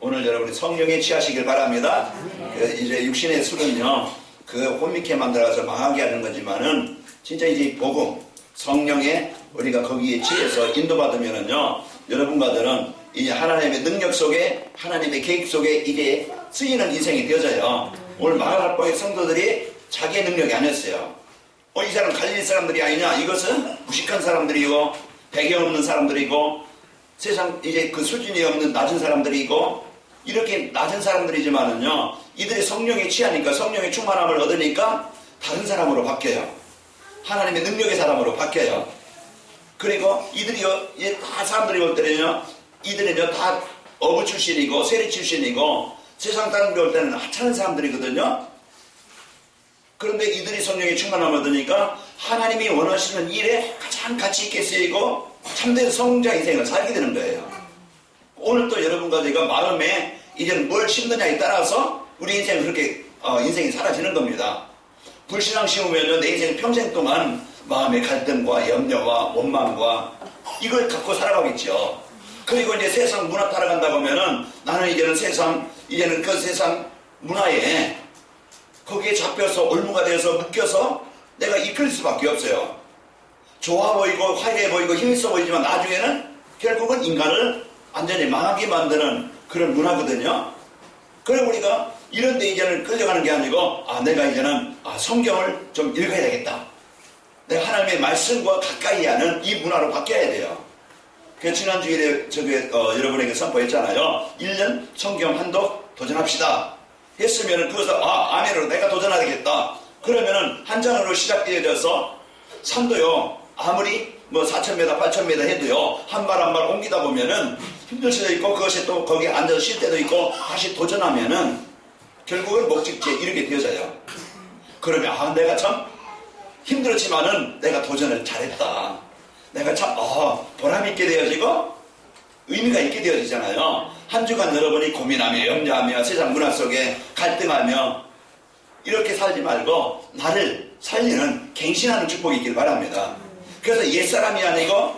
오늘 여러분이 성령에 취하시길 바랍니다. 이제 육신의 술은요, 혼미케 만들어서 망하게 하는 거지만은, 진짜 이제 복음, 성령에 우리가 거기에 취해서 인도받으면은요, 여러분과들은 이제 하나님의 능력 속에, 하나님의 계획 속에 이게 쓰이는 인생이 되어져요. 오늘 마가라방의 성도들이 자기의 능력이 아니었어요. 이 사람 갈릴리 사람들이 아니냐? 이것은 무식한 사람들이고, 배경 없는 사람들이고, 세상 이제 그 수준이 없는 낮은 사람들이고, 이렇게 낮은 사람들이지만은요, 이들이 성령에 취하니까, 성령의 충만함을 얻으니까 다른 사람으로 바뀌어요. 하나님의 능력의 사람으로 바뀌어요. 그리고 이들이요, 다 사람들이 볼 때는요, 이들은요, 다 어부 출신이고, 세리 출신이고, 세상 사람들 볼 때는 하찮은 사람들이거든요. 그런데 이들이 성령의 충만함을 얻으니까 하나님이 원하시는 일에 가장 가치 있게 쓰이고 참된 성자 인생을 살게 되는 거예요. 오늘 또 여러분과 제가 마음에 이제는 뭘 심느냐에 따라서 우리 인생은 그렇게 인생이 사라지는 겁니다. 불신앙 심으면요, 내 인생 평생 동안 마음의 갈등과 염려와 원망과 이걸 갖고 살아가겠죠. 그리고 이제 세상 문화 따라간다고 하면은 나는 이제는 그 세상 문화에 거기에 잡혀서 올무가 되어서 묶여서 내가 이끌 수밖에 없어요. 좋아 보이고 화려해 보이고 힘있어 보이지만 나중에는 결국은 인간을 완전히 망하게 만드는 그런 문화거든요. 그리고 우리가 이런 데 이제는 끌려가는 게 아니고, 내가 이제는 성경을 좀 읽어야 되겠다. 내가 하나님의 말씀과 가까이 하는 이 문화로 바뀌어야 돼요. 그래서 지난 주일에 여러분에게 선포했잖아요. 1년 성경 한독 도전합시다. 했으면은 그것을 아멘으로 내가 도전하겠다. 그러면은 한 장으로 시작되어져서 산도요, 아무리 4,000m, 8,000m 해도요, 한 발 한 발 옮기다 보면은 힘들 수도 있고, 그것이 또 거기에 앉아서 쉴 때도 있고, 다시 도전하면은 결국은 목적지에 이르게 되어져요. 그러면 내가 참 힘들었지만은 내가 도전을 잘했다. 내가 참 보람있게 되어지고 의미가 있게 되어지잖아요. 한 주간 여러분이 고민하며 염려하며 세상 문화 속에 갈등하며 이렇게 살지 말고 나를 살리는 갱신하는 축복이 있길 바랍니다. 그래서 옛사람이 아니고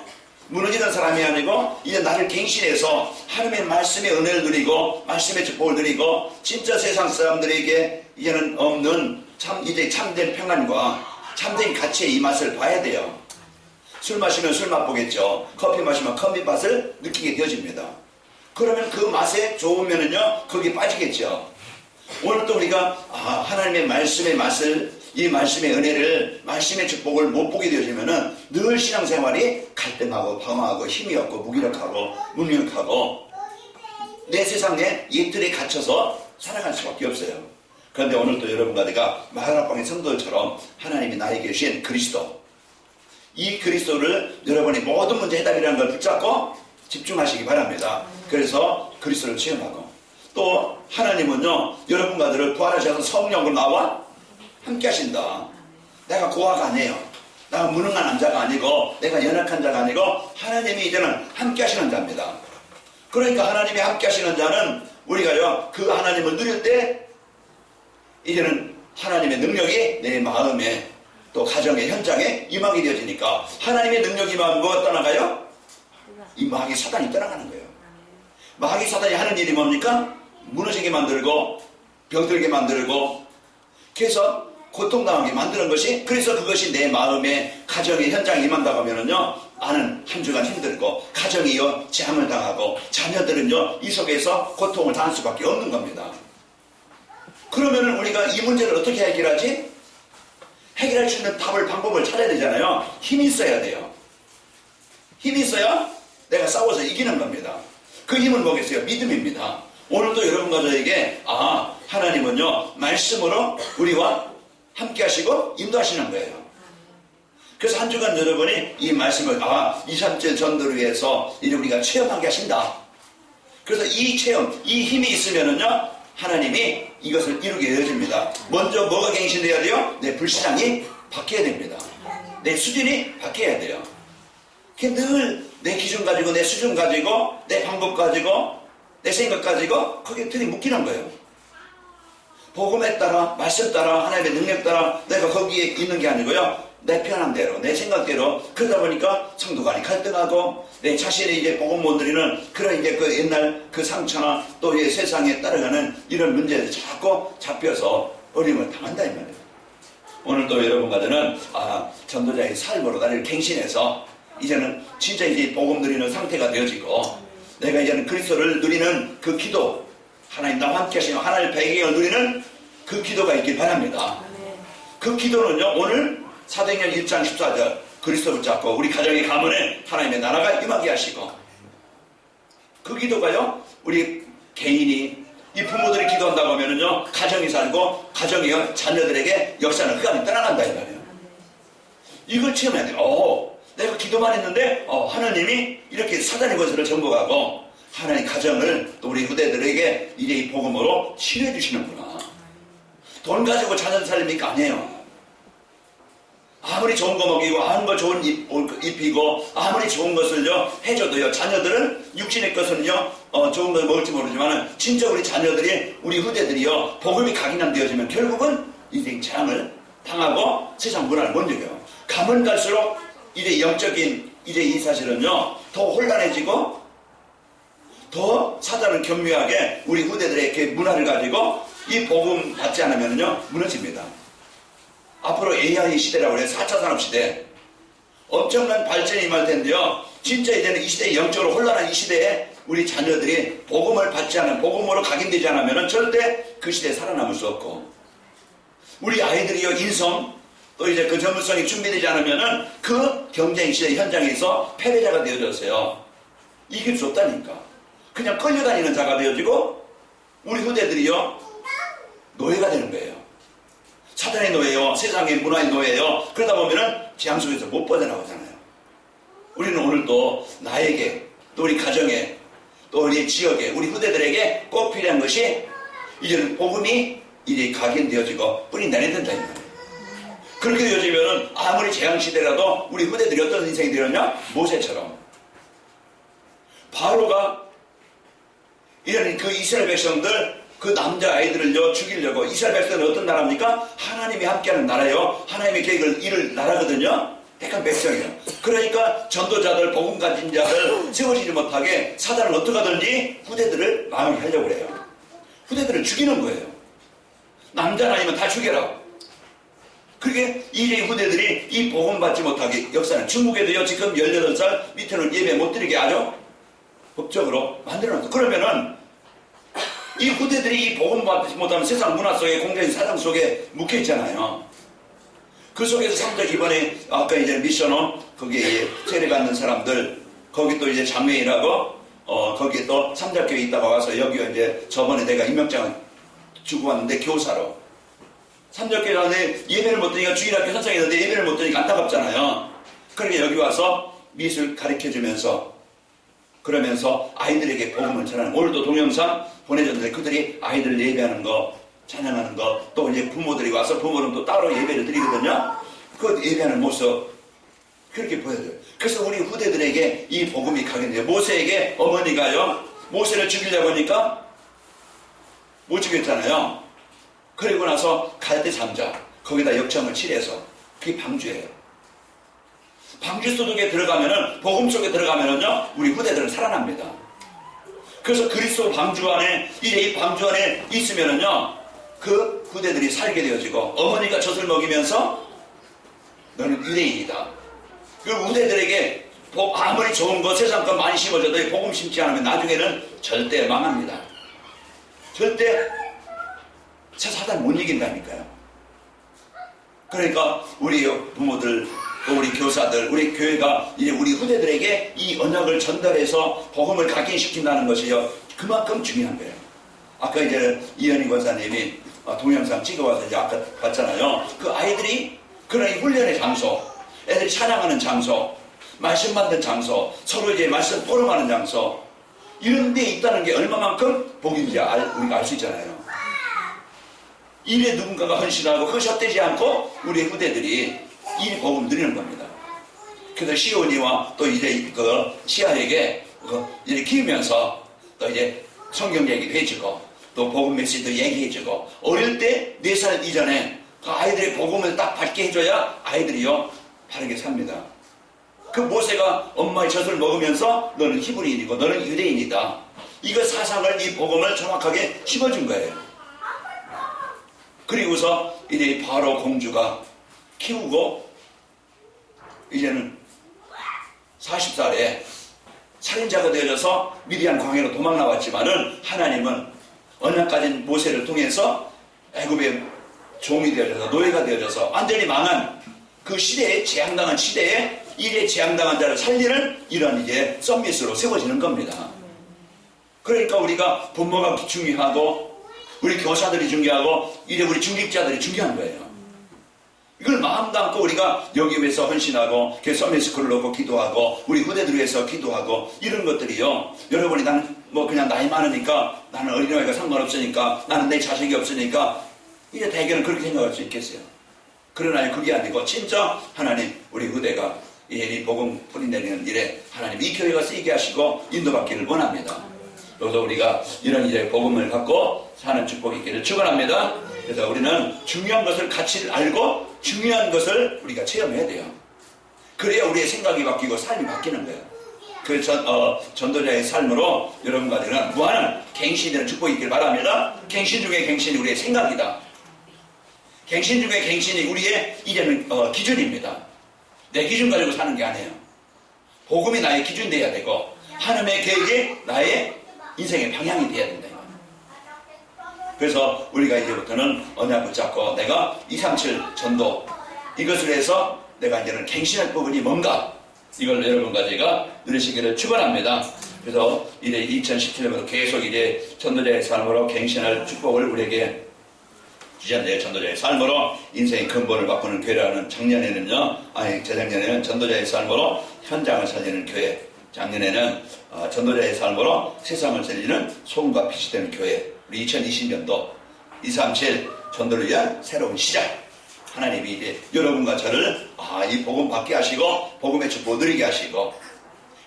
무너지는 사람이 아니고 이제 나를 갱신해서 하나님의 말씀의 은혜를 누리고 말씀의 축복을 누리고 진짜 세상 사람들에게 이제는 없는 이제 참된 평안과 참된 가치의 이 맛을 봐야 돼요. 술 마시면 술 맛보겠죠. 커피 마시면 커피 맛을 느끼게 되어집니다. 그러면 그 맛에 좋으면은요, 거기 빠지겠죠. 오늘 또 우리가 하나님의 말씀의 맛을, 이 말씀의 은혜를, 말씀의 축복을 못 보게 되어지면은 늘 신앙생활이 갈등하고 방황하고 힘이 없고 무기력하고 무능력하고 내 세상에 이 틀에 갇혀서 살아갈 수밖에 없어요. 그런데 오늘 또 여러분과 내가 마가라방의 성도들처럼 하나님이 나에게 주신 그리스도, 이 그리스도를 여러분이 모든 문제 해답이라는 걸 붙잡고 집중하시기 바랍니다. 그래서 그리스도를 체험하고, 또 하나님은요, 여러분과들을 부활하셔서 성령으로 나와 함께 하신다. 내가 고아가 아니에요. 내가 무능한 자가 아니고 내가 연약한 자가 아니고 하나님이 이제는 함께 하시는 자입니다. 그러니까 하나님이 함께 하시는 자는 우리가요, 그 하나님을 누릴 때 이제는 하나님의 능력이 내 마음에 또 가정의 현장에 임하게 되어지니까, 하나님의 능력이 임하면 뭐가 떠나가요? 이 마귀 사단이 떠나가는 거예요. 마귀 사단이 하는 일이 뭡니까? 무너지게 만들고 병들게 만들고 그래서 고통당하게 만드는 것이, 그래서 그것이 내 마음에 가정의 현장에 임한다고 하면은요, 나는 한 주간 힘들고 가정이요 재앙을 당하고 자녀들은요 이 속에서 고통을 당할 수밖에 없는 겁니다. 그러면은 우리가 이 문제를 어떻게 해결하지? 해결할 수 있는 방법을 찾아야 되잖아요. 힘이 있어야 돼요. 힘이 있어야 내가 싸워서 이기는 겁니다. 그 힘은 뭐겠어요? 믿음입니다. 오늘도 여러분과 저에게 하나님은요 말씀으로 우리와 함께 하시고 인도하시는 거예요. 그래서 한 주간 여러분이 이 말씀을 2, 3절 전도를 위해서 이제 우리가 체험하게 하신다. 그래서 이 체험, 이 힘이 있으면은요 하나님이 이것을 이루게 되어집니다. 먼저 뭐가 갱신돼야 돼요? 내 불신앙이 바뀌어야 됩니다. 내 수준이 바뀌어야 돼요. 늘 내 기준 가지고, 내 수준 가지고, 내 방법 가지고, 내 생각 가지고 거기에 틀이 묶이는 거예요. 복음에 따라, 말씀 따라, 하나님의 능력 따라 내가 거기에 있는 게 아니고요, 내 편한 대로, 내 생각대로, 그러다 보니까 성도 간이 갈등하고, 내 자신이 이제 복음 못 누리는 그런 이제 그 옛날 그 상처나 또 이제 세상에 따라가는 이런 문제에 자꾸 잡혀서 어려움을 당한다, 이 말이에요. 오늘도 여러분과 저는, 전도자의 삶으로 나를 갱신해서, 이제는 진짜 이제 복음 누리는 상태가 되어지고, 내가 이제는 그리스도를 누리는 그 기도, 하나님 나와 함께 하시면 하나님의 배경을 누리는 그 기도가 있길 바랍니다. 그 기도는요, 오늘 사도행전 1장 14절 그리스도 붙잡고 우리 가정의 가문에 하나님의 나라가 임하게 하시고, 그 기도가요, 우리 개인이 이 부모들이 기도한다고 하면은요, 가정이 살고 가정이 자녀들에게 역사는 흑암이 떠나간다 이 말이에요. 이걸 체험해야 돼요. 내가 기도만 했는데 하나님이 이렇게 사단의 것을 정복하고 하나님 가정을 또 우리 후대들에게 이제 이 복음으로 치료해 주시는구나. 돈 가지고 자녀 살립니까? 아니에요. 아무리 좋은 거 먹이고 아무리 좋은 입히고 아무리 좋은 것을요 해줘도요, 자녀들은 육신의 것은요 좋은 걸 먹을지 모르지만 진짜 우리 자녀들이, 우리 후대들이요 복음이 각인되어지면 결국은 인생 재앙을 당하고 세상 문화를 못 이겨요. 가면 갈수록 이제 영적인 이제 이 사실은요 더 혼란해지고, 더 사단을 경미하게 우리 후대들의 문화를 가지고 이 복음 받지 않으면요 무너집니다. 앞으로 AI 시대라고 해요. 4차 산업시대. 엄청난 발전이 임할 텐데요. 진짜 이제는 이 시대에 영적으로 혼란한 이 시대에 우리 자녀들이 복음을 받지 않은, 복음으로 각인되지 않으면 절대 그 시대에 살아남을 수 없고, 우리 아이들이요, 인성, 또 이제 그 전문성이 준비되지 않으면 그 경쟁 시대 현장에서 패배자가 되어졌어요. 이길 수 없다니까. 그냥 끌려다니는 자가 되어지고, 우리 후대들이요, 노예가 되는 거예요. 사단의 노예요, 세상의 문화의 노예요. 그러다 보면은 재앙 속에서 못 벗어나오잖아요. 우리는 오늘도 나에게, 또 우리 가정에, 또 우리 지역에, 우리 후대들에게 꼭 필요한 것이 이제는 복음이 이제 각인되어지고 뿌리 내야 된다 이 말이에요. 그렇게 되어지면은 아무리 재앙 시대라도 우리 후대들이 어떤 인생이 되었냐? 모세처럼. 바로가 이런 그 이스라엘 백성들, 그 남자아이들을요 죽이려고, 이스라엘 백성은 어떤 나라입니까? 하나님이 함께하는 나라예요. 하나님의 계획을 이룰 나라거든요. 택한 백성이에요. 그러니까 전도자들, 복음 가진 자들 세워지지 못하게 사단은 어떻게 하든지 후대들을 마무리하려고 해요. 후대들을 죽이는 거예요. 남자는 아니면 다 죽여라. 그게 이제 후대들이 이 복음 받지 못하게, 역사는 중국에도요 지금 18살 밑에는 예배 못 드리게 아주 법적으로 만들어놨어요. 그러면은 이 후대들이 이 복음 받지 못하면 세상 문화 속에, 공적인 사상 속에 묵혀있잖아요. 그 속에서 삼적 이번에 아까 이제 미션홈 거기에 세례받는 사람들, 거기 또 이제 장애인하고 거기에 또 삼작교회 있다가 와서 여기 이제 저번에 내가 임명장을 주고 왔는데 교사로 삼작교회 안에 예배를 못 드니까 주일학교 선생했는데 예배를 못 드니까 안타깝잖아요. 그러니까 여기 와서 미술 가르쳐주면서, 그러면서 아이들에게 복음을 전하는, 오늘도 동영상 보내줬는데 그들이 아이들 예배하는 거, 찬양하는 거, 또 이제 부모들이 와서 부모는 또 따로 예배를 드리거든요. 그 예배하는 모습 그렇게 보여줘요. 그래서 우리 후대들에게 이 복음이 각인돼요. 모세에게 어머니가요 모세를 죽이려고 하니까 못 죽였잖아요. 그리고 나서 갈대 상자 거기다 역청을 칠해서, 그게 방주예요. 방주 속에 들어가면은, 복음 속에 들어가면은요 우리 후대들은 살아납니다. 그래서 그리스도 방주 안에, 이제 이 방주 안에 있으면은요 그 후대들이 살게 되어지고, 어머니가 젖을 먹이면서 너는 유대인이다. 그 후대들에게 아무리 좋은 거, 세상 거 많이 심어줘도 복음 심지 않으면 나중에는 절대 망합니다. 절대 사단 못 이긴다니까요. 그러니까 우리 부모들, 또 우리 교사들, 우리 교회가 이제 우리 후대들에게 이 언약을 전달해서 복음을 각인시킨다는 것이요 그만큼 중요한 거예요. 아까 이제 이현희 권사님이 동영상 찍어와서 이제 아까 봤잖아요. 그 아이들이 그런 훈련의 장소, 애들이 찬양하는 장소, 말씀 받는 장소, 서로 이제 말씀 포럼하는 장소, 이런 데 있다는 게 얼마만큼 복인지 우리가 알 수 있잖아요. 일에 누군가가 헌신하고 허접되지 않고 우리 후대들이 이 복음 누리는 겁니다. 그래서 시온이와 또 이제 그 시아에게 이렇게 키우면서 또 이제 성경 얘기도 해주고 또 복음 메시지도 얘기해주고, 어릴 때 4살 이전에 그 아이들의 복음을 딱 받게 해줘야 아이들이요 바르게 삽니다. 그 모세가 엄마의 젖을 먹으면서 너는 히브리인이고 너는 유대인이다. 이거 사상을, 이 복음을 정확하게 심어준 거예요. 그리고서 이제 바로 공주가 키우고 이제는 40살에 살인자가 되어져서 미디안 광야로 도망 나왔지만은 하나님은 언약가진 모세를 통해서 애굽의 종이 되어져서 노예가 되어져서 완전히 망한 그 시대에 재앙당한 시대에 일에 재앙당한 자를 살리는 이런 이제 썸밋으로 세워지는 겁니다. 그러니까 우리가 부모가 중요하고 우리 교사들이 중요하고 이제 우리 중직자들이 중요한 거예요. 이걸 마음 담고 우리가 여기 위해서 헌신하고 썸밋스쿨을 놓고 기도하고 우리 후대들 위해서 기도하고 이런 것들이요. 여러분이 나는 뭐 그냥 나이 많으니까 나는 어린아이가 상관없으니까 나는 내 자식이 없으니까 이제 대개는 그렇게 생각할 수 있겠어요. 그러나 그게 아니고 진짜 하나님 우리 후대가 이 복음 뿌리내리는 일에 하나님 이 교회가 쓰이게 하시고 인도받기를 원합니다. 그래서 우리가 이런 이제 복음을 갖고 사는 축복이 있기를 축원합니다. 그래서 우리는 중요한 것을 가치를 알고 중요한 것을 우리가 체험해야 돼요. 그래야 우리의 생각이 바뀌고 삶이 바뀌는 거예요. 그 전도자의 삶으로 여러분과들은 무한한 갱신이 되는 축복이 있길 바랍니다. 갱신 중에 갱신이 우리의 생각이다. 갱신 중에 갱신이 우리의 이제는 기준입니다. 내 기준 가지고 사는 게 아니에요. 복음이 나의 기준 돼야 되고 하나님의 계획이 나의 인생의 방향이 돼야 된다. 그래서 우리가 이제부터는 언약 붙잡고 내가 237 전도 이것을 해서 내가 이제는 갱신할 부분이 뭔가 이걸 여러분과 제가 누리시기를 축원합니다. 그래서 이제 2017년부터 계속 이제 전도자의 삶으로 갱신할 축복을 우리에게 주셨네요. 전도자의 삶으로 인생의 근본을 바꾸는 교회라는 재작년에는 전도자의 삶으로 현장을 살리는 교회, 작년에는 전도자의 삶으로 세상을 살리는 소금과 빛이 되는 교회. 우리 2020년도 237 전도를 위한 새로운 시작. 하나님이 이제 여러분과 저를 이 복음 받게 하시고 복음의 축복 누리게 하시고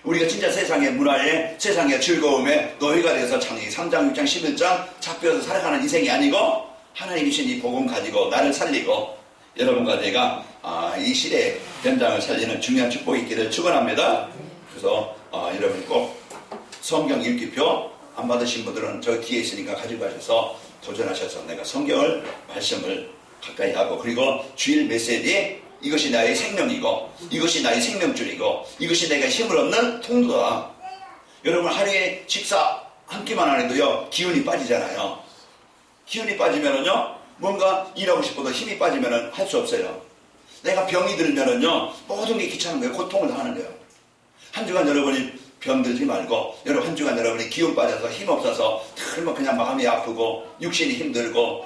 우리가 진짜 세상의 문화에 세상의 즐거움에 노예가 돼서 창세기 3장 6장 11장 잡혀서 살아가는 인생이 아니고 하나님이 주신 이 복음 가지고 나를 살리고 여러분과 제가 이 시대의 현장을 살리는 중요한 축복이 있기를 축원합니다. 그래서 여러분이 꼭 성경 읽기표 안 받으신 분들은 저 뒤에 있으니까 가지고 가셔서 도전하셔서 내가 성경을 말씀을 가까이 하고 그리고 주일 메시지 이것이 나의 생명이고 이것이 나의 생명줄이고 이것이 내가 힘을 얻는 통로다. 여러분 하루에 식사 한 끼만 안 해도요 기운이 빠지잖아요. 기운이 빠지면은요 뭔가 일하고 싶어도 힘이 빠지면은 할 수 없어요. 내가 병이 들면은요 모든 게 귀찮은 거예요. 고통을 당하는 거예요. 한 주간 여러분이 병들지 말고 여러분 한 주간 여러분이 기운 빠져서 힘 없어서 틀면 그냥 마음이 아프고 육신이 힘들고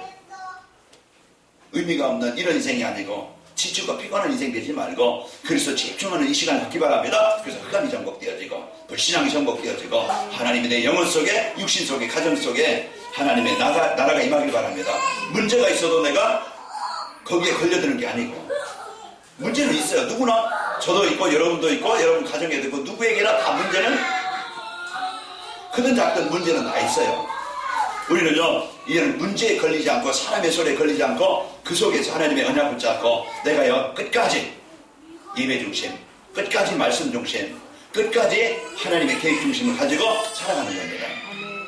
의미가 없는 이런 인생이 아니고 지치고 피곤한 인생 되지 말고 그리스도 집중하는 이 시간을 갖기 바랍니다. 그래서 흑암이 정복되어지고 불신앙이 정복되어지고 하나님이 내 영혼 속에 육신 속에 가정 속에 하나님의 나라가 임하길 바랍니다. 문제가 있어도 내가 거기에 걸려드는 게 아니고 문제는 있어요. 누구나 저도 있고 여러분도 있고 여러분 가정에도 있고 누구에게나 다 문제는 크든 작든 문제는 다 있어요. 우리는요 이제는 문제에 걸리지 않고 사람의 소리에 걸리지 않고 그 속에서 하나님의 언약 붙잡고 내가요 끝까지 예배 중심 끝까지 말씀 중심 끝까지 하나님의 계획 중심을 가지고 살아가는 겁니다.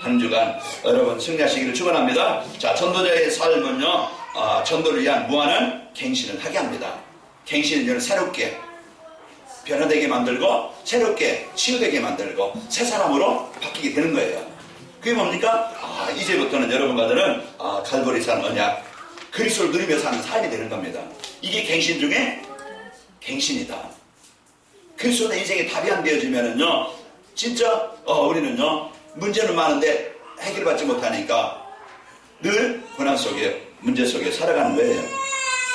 한 주간 여러분 승리하시기를 축원합니다. 자, 전도자의 삶은요 전도를 위한 무한한 갱신을 하게 합니다. 갱신은 저는 새롭게 변화되게 만들고 새롭게 치유되게 만들고 새 사람으로 바뀌게 되는 거예요. 그게 뭡니까? 이제부터는 여러분과들은 갈보리 산 언약 그리스도를 누리며 사는 삶이 되는 겁니다. 이게 갱신 중에 갱신이다. 그리스도 내 인생에 답이 안 되어지면은요 진짜 우리는요 문제는 많은데 해결받지 못하니까 늘 고난 속에 문제 속에 살아가는 거예요.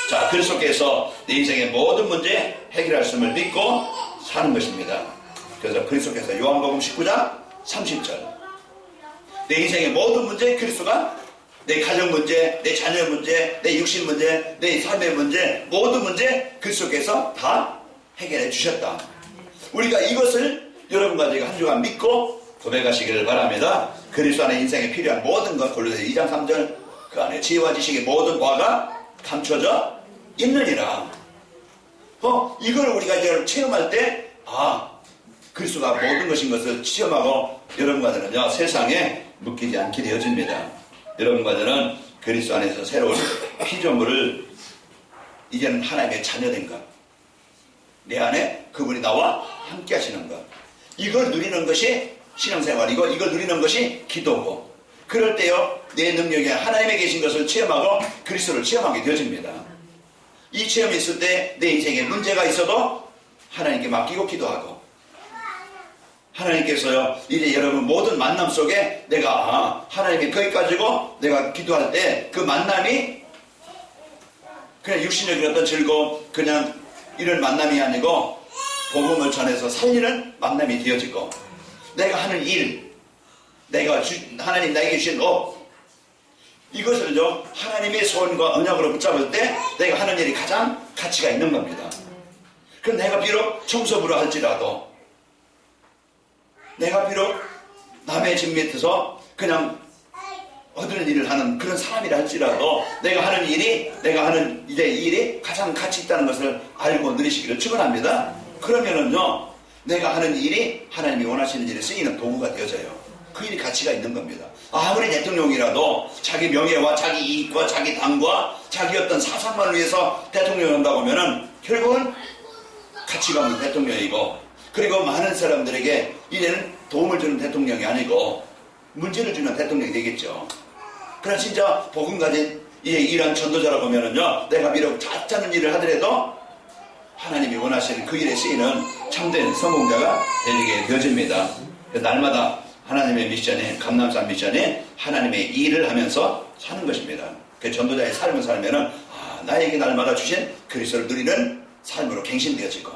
자, 그리스도께서 내 인생의 모든 문제 해결할 수 있음을 믿고 사는 것입니다. 그래서 그리스도께서 요한복음 19장 30절 내 인생의 모든 문제 그리스도가 내 가정 문제, 내 자녀 문제, 내 육신 문제, 내 삶의 문제 모든 문제 그리스도께서 다 해결해 주셨다. 우리가 이것을 여러분과 제가 한 주간 믿고 고백하시기를 바랍니다. 그리스도 안에 인생에 필요한 모든 것 골로새 2장 3절 그 안에 지혜와 지식의 모든 과가 감춰져 있느니라. 이걸 우리가 이제 체험할 때, 그리스도가 모든 것인 것을 체험하고 여러분과 저는요, 세상에 묶이지 않게 되어집니다. 여러분과 저는 그리스도 안에서 새로운 피조물을 이제는 하나님의 자녀된 것. 내 안에 그분이 나와 함께 하시는 것. 이걸 누리는 것이 신앙생활이고 이걸 누리는 것이 기도고, 그럴 때요 내 능력에 하나님에 계신 것을 체험하고 그리스도를 체험하게 되어집니다. 이 체험이 있을 때 내 인생에 문제가 있어도 하나님께 맡기고 기도하고, 하나님께서요 이제 여러분 모든 만남 속에 내가 하나님께 거기까지고 내가 기도할 때 그 만남이 그냥 육신의 어떤 즐거움, 그냥 이런 만남이 아니고 복음을 전해서 살리는 만남이 되어지고, 내가 하는 일, 내가 하나님 나에게 주신 업, 이것을요 하나님의 소원과 언약으로 붙잡을 때 내가 하는 일이 가장 가치가 있는 겁니다. 그럼 내가 비록 청소부를 할지라도, 내가 비록 남의 집 밑에서 그냥 얻는 일을 하는 그런 사람이라 할지라도 내가 하는 일이, 내가 하는 이제 일이 가장 가치 있다는 것을 알고 누리시기를 축원합니다. 그러면은요 내가 하는 일이 하나님이 원하시는 일에 쓰이는 도구가 되어져요. 그 일이 가치가 있는 겁니다. 아무리 대통령이라도 자기 명예와 자기 이익과 자기 당과 자기 어떤 사상만을 위해서 대통령이 한다고 하면은 결국은 가치가 없는 대통령이고, 그리고 많은 사람들에게 이제는 도움을 주는 대통령이 아니고 문제를 주는 대통령이 되겠죠. 그러나 진짜 복음 가진 이런 전도자라고 하면은요, 내가 비록 작자는 일을 하더라도 하나님이 원하시는 그 일에 쓰이는 참된 성공자가 되게 되어집니다. 날마다 하나님의 미션이, 감남산 미션이 하나님의 일을 하면서 사는 것입니다. 그 전도자의 삶을 살면은 나에게 날마다 주신 그리스도를 누리는 삶으로 갱신되어지고,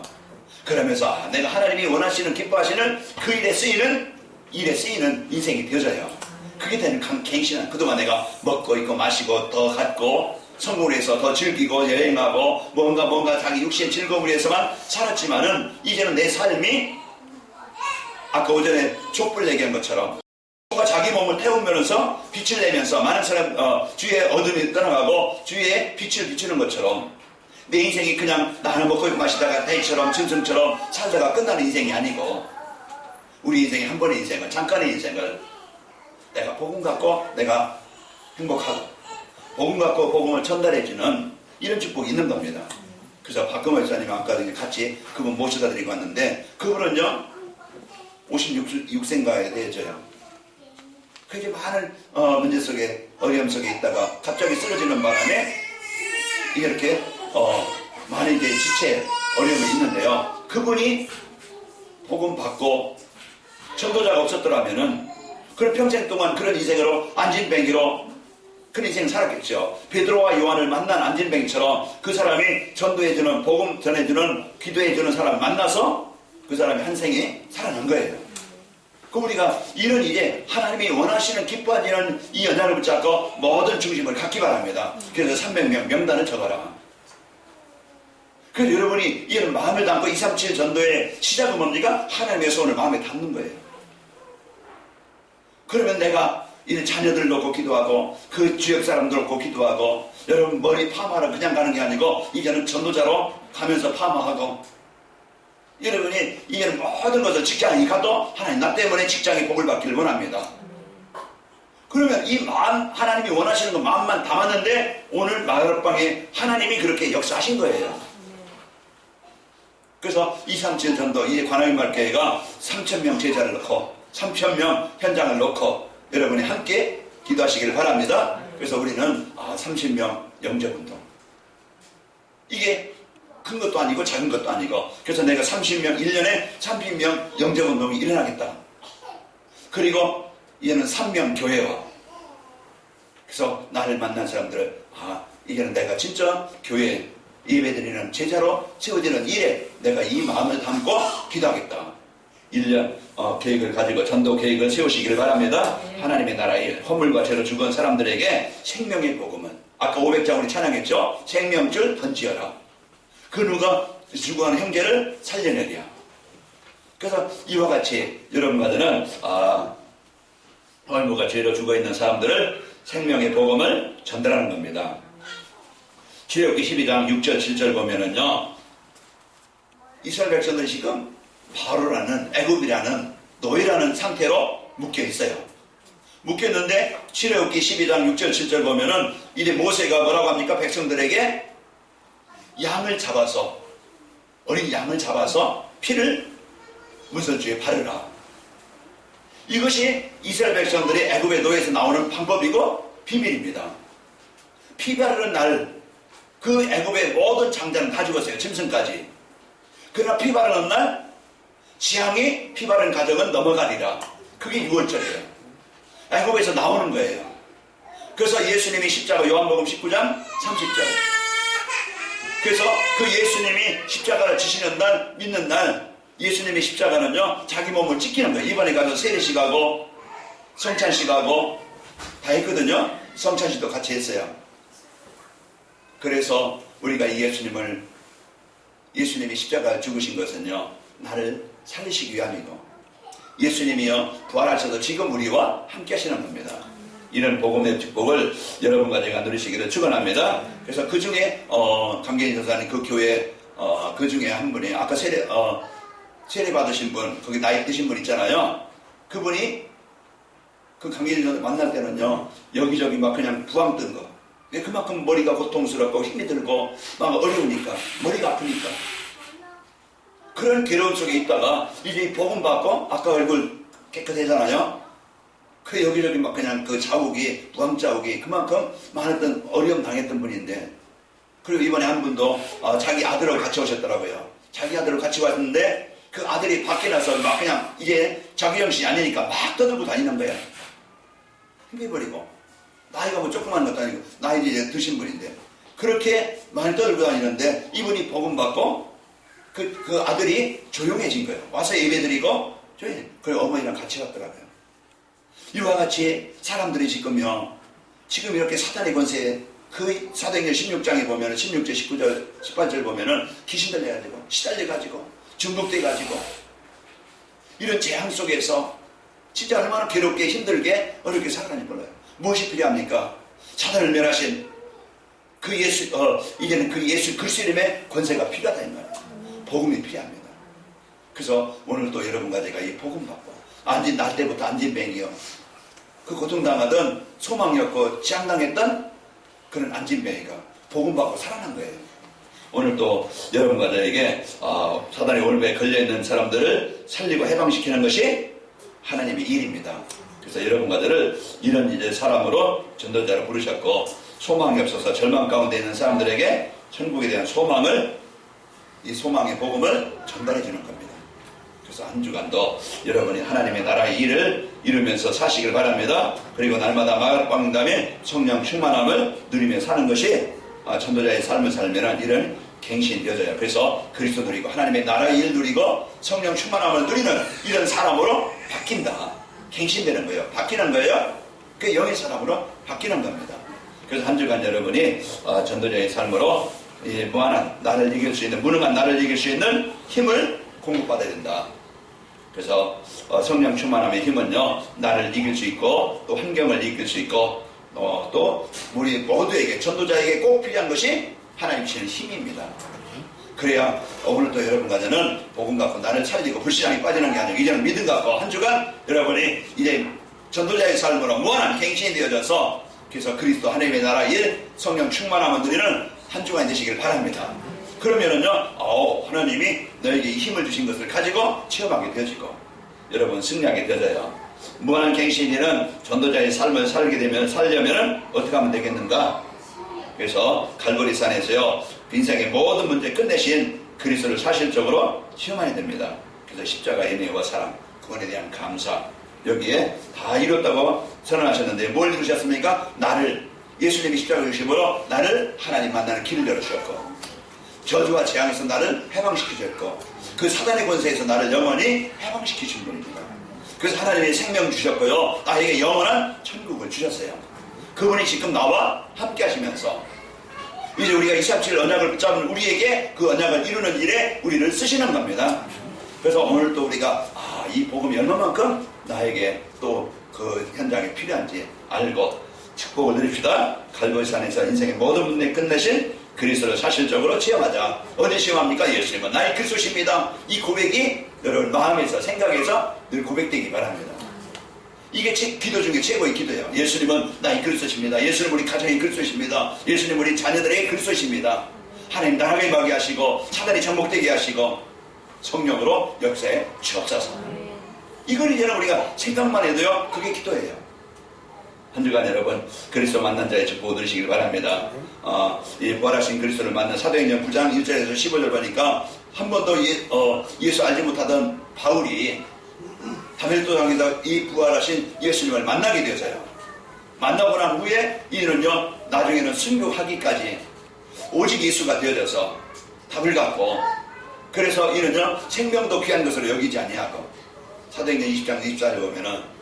그러면서 내가 하나님이 원하시는, 기뻐하시는 그 일에 쓰이는 인생이 되어져요. 그게 되는 갱신은, 그동안 내가 먹고 있고 마시고 더 갖고 성공을 해서 더 즐기고 여행하고 뭔가 자기 육신의 즐거움을 위해서만 살았지만은, 이제는 내 삶이 아까 오전에 촛불 얘기한 것처럼 자기 몸을 태우면서 빛을 내면서 많은 사람 주위에 어둠이 떠나가고 주위에 빛을 비추는 것처럼, 내 인생이 그냥 나는 먹고 있고 마시다가 대처럼 짐승처럼 살다가 끝나는 인생이 아니고, 우리 인생의 한 번의 인생을, 잠깐의 인생을 내가 복음 갖고 내가 행복하고 복음 갖고 복음을 전달해주는 이런 축복이 있는 겁니다. 그래서 박금호 목사님 아까 같이 그분 모셔다 드리고 왔는데, 그분은요 56세인가에 되어져요. 그렇게 많은 문제 속에, 어려움 속에 있다가 갑자기 쓰러지는 바람에 이렇게 많은 이제 지체 어려움이 있는데요, 그분이 복음 받고 전도자가 없었더라면은 그런 평생 동안 그런 인생으로 안진뱅이로 그런 인생 살았겠죠. 베드로와 요한을 만난 안진뱅이처럼 그 사람이 전도해주는, 복음 전해주는, 기도해주는 사람 만나서 그 사람이 한 생에 살아난 거예요. 그 우리가 이런 이제 하나님이 원하시는, 기뻐하시는 이 연약을 붙잡고 모든 중심을 갖기 바랍니다. 그래서 300명 명단을 적어라. 그래서 여러분이 이런 마음을 담고 237 전도의 시작은 뭡니까? 하나님의 소원을 마음에 담는 거예요. 그러면 내가 이런 자녀들 놓고 기도하고 그 지역 사람들 놓고 기도하고, 여러분 머리 파마하러 그냥 가는 게 아니고 이제는 전도자로 가면서 파마하고, 여러분이 이제는 모든 것을 직장에 가도 하나님 나 때문에 직장에 복을 받기를 원합니다. 그러면 이 마음, 하나님이 원하시는 거 마음만 담았는데 오늘 마을방에 하나님이 그렇게 역사하신 거예요. 그래서 237 전도, 이제 관악인말교회가 3,000명 제자를 넣고 3,000명 현장을 놓고 여러분이 함께 기도하시기를 바랍니다. 그래서 우리는 30명 영접운동, 이게 큰 것도 아니고 작은 것도 아니고, 그래서 내가 30명, 1년에 30명 영접운동이 일어나겠다. 그리고 얘는 3명 교회와, 그래서 나를 만난 사람들을 이게는 내가 진짜 교회 예배드리는 제자로 세워지는 일에 내가 이 마음을 담고 기도하겠다. 1년 계획을 가지고 전도 계획을 세우시기를 바랍니다. 하나님의 나라의 허물과 죄로 죽은 사람들에게 생명의 복음은, 아까 500장 우리 찬양했죠. 생명줄 던지어라. 그 누가 죽어가는 형제를 살려내랴. 그래서 이와 같이 여러분과 저는 허물과 죄로 죽어있는 사람들을 생명의 복음을 전달하는 겁니다. 출애굽기 12장 6절 7절 보면은요, 이스라엘 백성들이 지금 바로라는 애굽이라는 노예라는 상태로 묶여 있어요. 묶여 있는데 출애굽기 12장 6절 7절 보면은 이제 모세가 뭐라고 합니까? 백성들에게 양을 잡아서, 어린 양을 잡아서 피를 문설주에 바르라. 이것이 이스라엘 백성들이 애굽의 노예에서 나오는 방법이고 비밀입니다. 피 바르는 날 그 애굽의 모든 장자는 다 죽었어요. 짐승까지. 그러나 피 바르는 날 지향이 피 바르는 가정은 넘어가리라. 그게 6월절이에요. 애굽에서 나오는 거예요. 그래서 예수님이 십자가, 요한복음 19장 30절. 그래서 그 예수님이 십자가를 지시는 날, 믿는 날 예수님의 십자가는요, 자기 몸을 찍히는 거예요. 이번에 가서 세례씨 가고 성찬씨 가고 다 했거든요. 성찬씨도 같이 했어요. 그래서 우리가 이 예수님이 십자가를 죽으신 것은요, 나를 살리시기 위함이고, 예수님이요 부활하셔도 지금 우리와 함께 하시는 겁니다. 이런 복음의 축복을 여러분과 제가 누리시기를 축원합니다. 그래서 그 중에 강계인 전사님 그 교회 그 중에 한 분이 아까 세례 받으신 분, 거기 나이 드신 분 있잖아요. 그분이 그 강계인 전사 만날 때는요, 여기저기 막 그냥 부항 뜬 거. 그만큼 머리가 고통스럽고 힘이 들고 막 어려우니까, 머리가 아프니까 그런 괴로움 속에 있다가 이제 복음 받고 아까 얼굴 깨끗해잖아요. 그 여기저기 막 그냥 그 자욱이, 부항 자욱이 그만큼 많았던, 어려움 당했던 분인데, 그리고 이번에 한 분도 자기 아들하고 같이 오셨더라고요. 자기 아들하고 같이 왔는데 그 아들이 밖에 나서 막 그냥 이제 자기 정신이 아니니까 막 떠들고 다니는 거야. 힘내버리고. 나이가 뭐 조그만 것도 아니고 나이 이제 드신 분인데 그렇게 많이 떠들고 다니는데 이분이 복음 받고 그 아들이 조용해진 거예요. 와서 예배드리고 조용해. 그리고 어머니랑 같이 왔더라고요. 이와 같이 사람들이 지금 이렇게 사탄의 권세에 그 사도행전 16장에 보면은 16절 19절 18절 보면은 귀신 들려가지고 시달려가지고 중독돼가지고 이런 재앙 속에서 진짜 얼마나 괴롭게 힘들게 어렵게 살아가는지 몰라요. 무엇이 필요합니까? 사단을 멸하신 그 예수, 이제는 그 예수 그리스도 이름의 권세가 필요하다 이 말이에요. 복음이 필요합니다. 그래서 오늘 또 여러분과 제가 이 복음 받고 날 때부터 안진뱅이요. 그 고통당하던 소망이 없고 지향당했던 그런 안진뱅이가 복음 받고 살아난 거예요. 오늘 또 여러분과 저에게 사단의 올무에 걸려있는 사람들을 살리고 해방시키는 것이 하나님의 일입니다. 그래서 여러분과 저를 이런 이제 사람으로 전도자로 부르셨고, 소망이 없어서 절망 가운데 있는 사람들에게 천국에 대한 소망을, 이 소망의 복음을 전달해 주는 겁니다. 그래서 한 주간도 여러분이 하나님의 나라의 일을 이루면서 사시길 바랍니다. 그리고 날마다 마가광담에 성령 충만함을 누리며 사는 것이 전도자의 삶을 살면 이런 갱신 되어져요. 그래서 그리스도 누리고 하나님의 나라의 일 누리고 성령 충만함을 누리는 이런 사람으로 바뀐다. 갱신되는 거예요. 바뀌는 거예요. 그 영의 사람으로 바뀌는 겁니다. 그래서 한 주간 여러분이 전도자의 삶으로 무한한 나를 이길 수 있는, 무능한 나를 이길 수 있는 힘을 공급받아야 된다. 그래서 성령 충만함의 힘은요, 나를 이길 수 있고 또 환경을 이길 수 있고 또 우리 모두에게, 전도자에게 꼭 필요한 것이 하나님 주시는 힘입니다. 그래야 오늘 또 여러분과 저는 복음 갖고 나를 살리고 불신앙에 빠지는 게 아니고 이제는 믿음 갖고 한 주간 여러분이 이제 전도자의 삶으로 무한한 갱신이 되어져서 그래서 그리스도 하나님의 나라 일 성령 충만함을 누리는 한 주간 되시길 바랍니다. 그러면은요, 하나님이 너에게 힘을 주신 것을 가지고 체험하게 되어지고 여러분 승리하게 되어져요. 무한한 갱신이는 전도자의 삶을 살려면은 어떻게 하면 되겠는가? 그래서 갈보리산에서요, 인생의 모든 문제 끝내신 그리스도를 사실적으로 체험해야 됩니다. 그래서 십자가의 은혜와 사랑, 그분에 대한 감사, 여기에 다 이뤘다고 선언하셨는데 뭘 이루셨습니까? 예수님이 십자가 주심으로 나를 하나님 만나는 길을 열어주셨고, 저주와 재앙에서 나를 해방시키셨고, 그 사단의 권세에서 나를 영원히 해방시키신 분입니다. 그래서 하나님의 생명 주셨고요, 나에게 영원한 천국을 주셨어요. 그분이 지금 나와 함께 하시면서 이제 우리가 237 언약을 붙잡은 우리에게 그 언약을 이루는 일에 우리를 쓰시는 겁니다. 그래서 오늘 또 우리가 이 복음이 얼마만큼 나에게 또 그 현장에 필요한지 알고 축복을 누립시다. 갈보리산에서 인생의 모든 문제 끝내신 그리스도를 사실적으로 체험하자. 어디 체험합니까? 예수님은 나의 그리스도십니다. 이 고백이 여러분 마음에서 생각에서 늘 고백되기 바랍니다. 이게 기도 중에 최고의 기도예요. 예수님은 나의 그리스도십니다. 예수님 우리 가정의 그리스도십니다. 예수님 우리 자녀들의 그리스도십니다. 하나님 나라가 임하게 하시고 사단이 정복되게 하시고 성령으로 역사에 주옵소서. 이걸 이제는 우리가 생각만 해도요 그게 기도예요. 한 주간 여러분 그리스도 만난 자의 축복을 누리시길 바랍니다. 이 부활하신 그리스도를 만난 사도행전 9장 1절에서 15절 보니까 한 번도 예수 알지 못하던 바울이 다메섹도상에서 이 부활하신 예수님을 만나게 되어서요. 만나고 난 후에 이는요 나중에는 순교하기까지 오직 예수가 되어져서 답을 갖고 그래서 이는요 생명도 귀한 것으로 여기지 아니하고 사도행전 20장 24절 보면은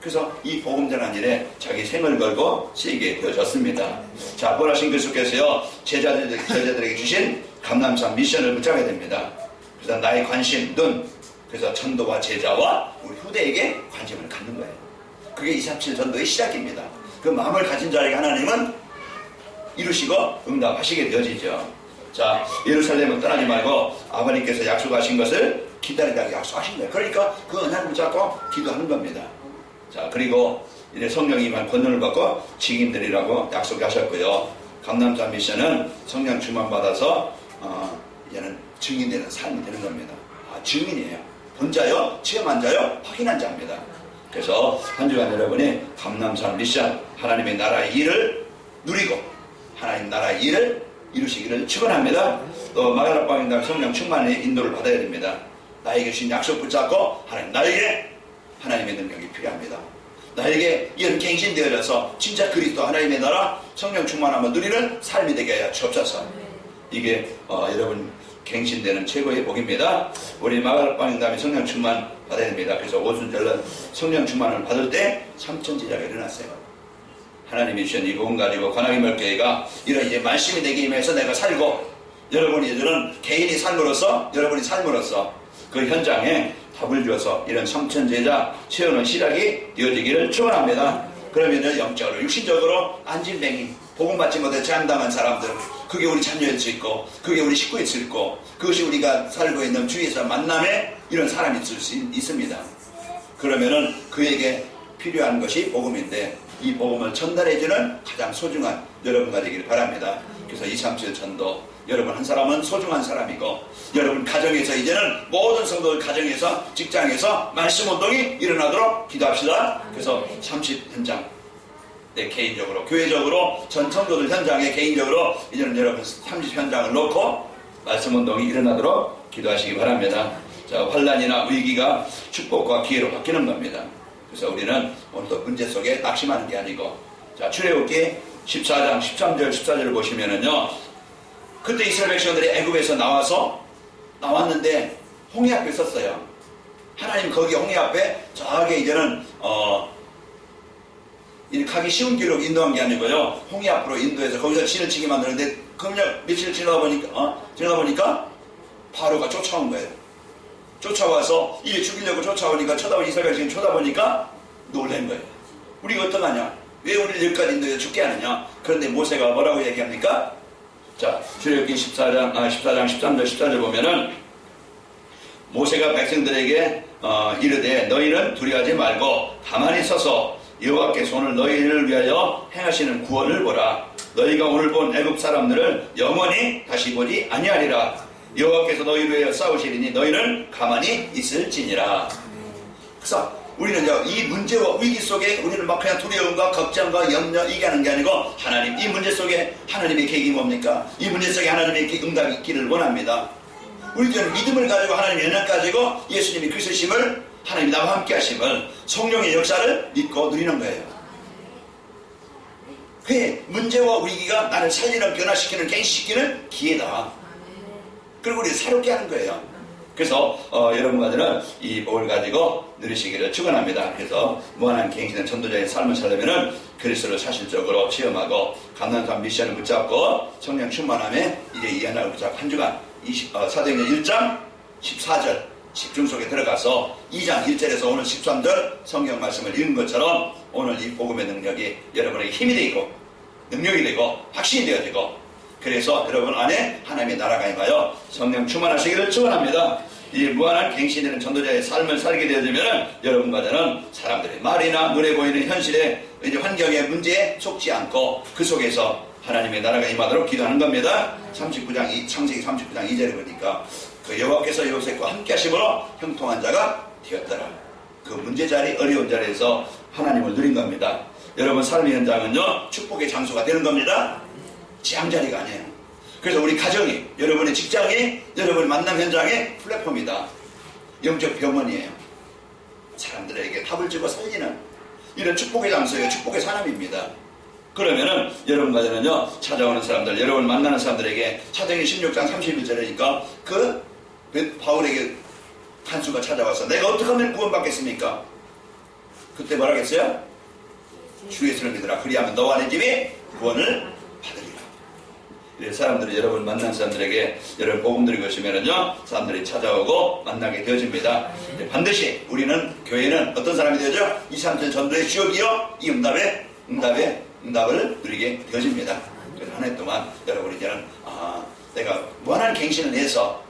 그래서 이 복음 전한 일에 자기 생을 걸고 쓰이게 되어졌습니다. 자, 부활하신 그리스도께서요 제자들에게 주신 감남산 미션을 붙잡아야 됩니다. 그래서 나의 관심, 눈, 그래서 전도와 제자와 우리 후대에게 관심을 갖는 거예요. 그게 237 전도의 시작입니다. 그 마음을 가진 자에게 하나님은 이루시고 응답하시게 되어지죠. 자, 예루살렘을 떠나지 말고 아버님께서 약속하신 것을 기다리다가 약속하신 거예요. 그러니까 그 언약을 붙잡고 기도하는 겁니다. 자, 그리고 이제 성령님만 권능을 받고 증인들이라고 약속하셨고요. 감남산 미션은 성령 충만받아서 이제는 증인되는 삶이 되는 겁니다. 증인이에요. 본 자요, 체험한 자요, 확인한 자입니다. 그래서 한 주간 여러분이 감남산 미션 하나님의 나라의 일을 누리고 하나님 나라의 일을 이루시기를 축원합니다. 또 마가라방인당 성령 충만의 인도를 받아야 됩니다. 나에게 주신 약속 붙잡고 하나님 나에게 하나님의 능력이 필요합니다. 나에게 이런 갱신되어져서 진짜 그리스도 하나님의 나라 성령 충만함을 누리는 삶이 되게 하여 주옵소서. 이게 여러분 갱신되는 최고의 복입니다. 우리 마가라방인 다음에 성령 충만 받아야 됩니다. 그래서 오순절은 성령 충만을 받을 때 삼천제자가 일어났어요. 하나님이 주신 이 복음 가지고 관악의 멸교회가 이런 이제 말씀이 내게 임해서 내가 살고 여러분이 이제는 개인이 삶으로서 여러분이 삶으로서 그 현장에 답을 주어서 이런 삼천제자 채우는 시작이 되어지기를 축원합니다. 그러면은 영적으로 육신적으로 안진뱅이 복음 받지 못해 재앙당한 사람들 그게 우리 자녀일 수 있고 그게 우리 식구일 수 있고 그것이 우리가 살고 있는 주위에서 만남에 이런 사람이 있을 수 있습니다. 그러면은 그에게 필요한 것이 복음인데 이 복음을 전달해주는 가장 소중한 여러분가 되기를 바랍니다. 그래서 237 전도 여러분 한 사람은 소중한 사람이고 여러분 가정에서 이제는 모든 성도들 가정에서 직장에서 말씀 운동이 일어나도록 기도합시다. 그래서 30 현장 개인적으로 교회적으로 전 성도들 현장에 개인적으로 이제는 여러분 30 현장을 놓고 말씀 운동이 일어나도록 기도하시기 바랍니다. 자, 환난이나 위기가 축복과 기회로 바뀌는 겁니다. 그래서 우리는 오늘도 문제 속에 낙심하는 게 아니고 자 출애굽기 14장 13절 14절을 보시면은요 그때 이스라엘 백성들이 애굽에서 나왔는데 홍해 앞에 섰어요. 하나님 거기 홍해 앞에 저기 이제는 가기 쉬운 길로 인도한 게 아니고요 홍해 앞으로 인도해서 거기서 진을 치게 만드는데 금년 며칠 지나다 보니까 바로가 쫓아온 거예요. 쫓아와서 이게 죽이려고 쫓아오니까 쳐다보니 이스라엘 백성이 쳐다보니까 놀란 거예요. 우리가 어떡하냐? 왜 우리를 여기까지 인도해서 죽게 하느냐? 그런데 모세가 뭐라고 얘기합니까? 자, 출애굽기 14장 13절 14절 보면은 모세가 백성들에게 이르되 너희는 두려워하지 말고 가만히 서서 여호와께 손을 너희를 위하여 행하시는 구원을 보라. 너희가 오늘 본 애굽 사람들을 영원히 다시 보지 아니하리라. 여호와께서 너희를 위하여 싸우시리니 너희는 가만히 있을지니라. 그래서 우리는 이 문제와 위기 속에 우리는 막 그냥 두려움과 걱정과 염려 이게 하는 게 아니고 하나님 이 문제 속에 하나님의 계획이 뭡니까? 이 문제 속에 하나님의 응답이 있기를 원합니다. 우리들은 믿음을 가지고 하나님의 연약 가지고 예수님이 그리스도심을 하나님이 나와 함께 하심을 성령의 역사를 믿고 누리는 거예요. 그게 문제와 위기가 나를 살리는 변화시키는 갱신시키는 기회다. 그리고 우리 새롭게 하는 거예요. 그래서 여러분과들은 이 복을 가지고 누리시기를 축원합니다. 그래서 무한한 갱신된 전도자의 삶을 살려면은 그리스도를 사실적으로 체험하고 감남산 미션을 붙잡고 성령 충만함에 이제 이 하나를 붙잡고 한 주간 사도행전 1장 14절 집중 속에 들어가서 2장 1절에서 오늘 13절 성경 말씀을 읽은 것처럼 오늘 이 복음의 능력이 여러분에게 힘이 되고 능력이 되고 확신이 되어지고, 그래서 여러분 안에 하나님의 나라가 임하여 성령 충만하시기를 축원합니다. 이 무한한 갱신되는 전도자의 삶을 살게 되어지면 여러분과 저는 사람들의 말이나 눈에 보이는 현실의 이제 환경의 문제에 속지 않고 그 속에서 하나님의 나라가 임하도록 기도하는 겁니다. 39장, 창세기 39장 2절에 보니까 그 여호와께서 요셉과 함께 하심으로 형통한 자가 되었더라. 그 문제 자리, 어려운 자리에서 하나님을 누린 겁니다. 여러분 삶의 현장은요, 축복의 장소가 되는 겁니다. 지향자리가 아니에요. 그래서 우리 가정이, 여러분의 직장이, 여러분의 만남 현장의 플랫폼이다. 영적 병원이에요. 사람들에게 답을 주고 살리는 이런 축복의 장소예요. 축복의 사람입니다. 그러면은 여러분과 저는요, 찾아오는 사람들, 여러분 만나는 사람들에게 사도행전 16장 31절이니까 그 바울에게 한수가 찾아와서 내가 어떻게 하면 구원받겠습니까? 그때 뭐라 했어요? 주 예수를 믿으라. 그리하면 너와 내 집이 구원을 받으리라. 이래서 사람들이, 여러분 만난 사람들에게 여러분 복음 드리고 있으면은요, 사람들이 찾아오고 만나게 되어집니다. 반드시 우리는, 교회는 어떤 사람이 되죠? 2, 3천 전도의 주역이요, 이 응답을 누리게 되어집니다. 그래서 한 해 동안 여러분 이제는 내가 무한한 갱신을 해서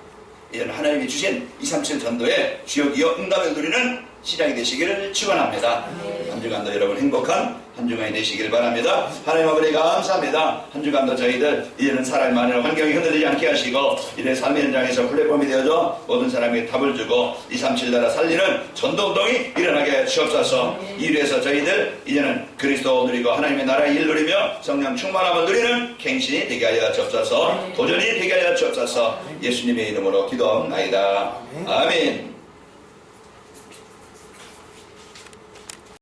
이제는 하나님이 주신 2, 3천 전도의 주역이요 응답을 누리는 시작이 되시기를 축원합니다. 한 주간도 여러분 행복한 한 주간이 되시길 바랍니다. 하나님 아버지 감사합니다. 한 주간도 저희들 이제는 사람이 많은 환경이 흔들리지 않게 하시고 이래 삶의 현장에서 플랫폼이 되어서 모든 사람에게 답을 주고 2, 3, 7 나라 살리는 전도운동이 일어나게 주옵소서. 이래서 저희들 이제는 그리스도 누리고 하나님의 나라의 일 누리며 성령 충만함을 누리는 갱신이 되게 하여 주옵소서. 도전이 되게 하여 주옵소서. 예수님의 이름으로 기도하옵나이다. 아멘.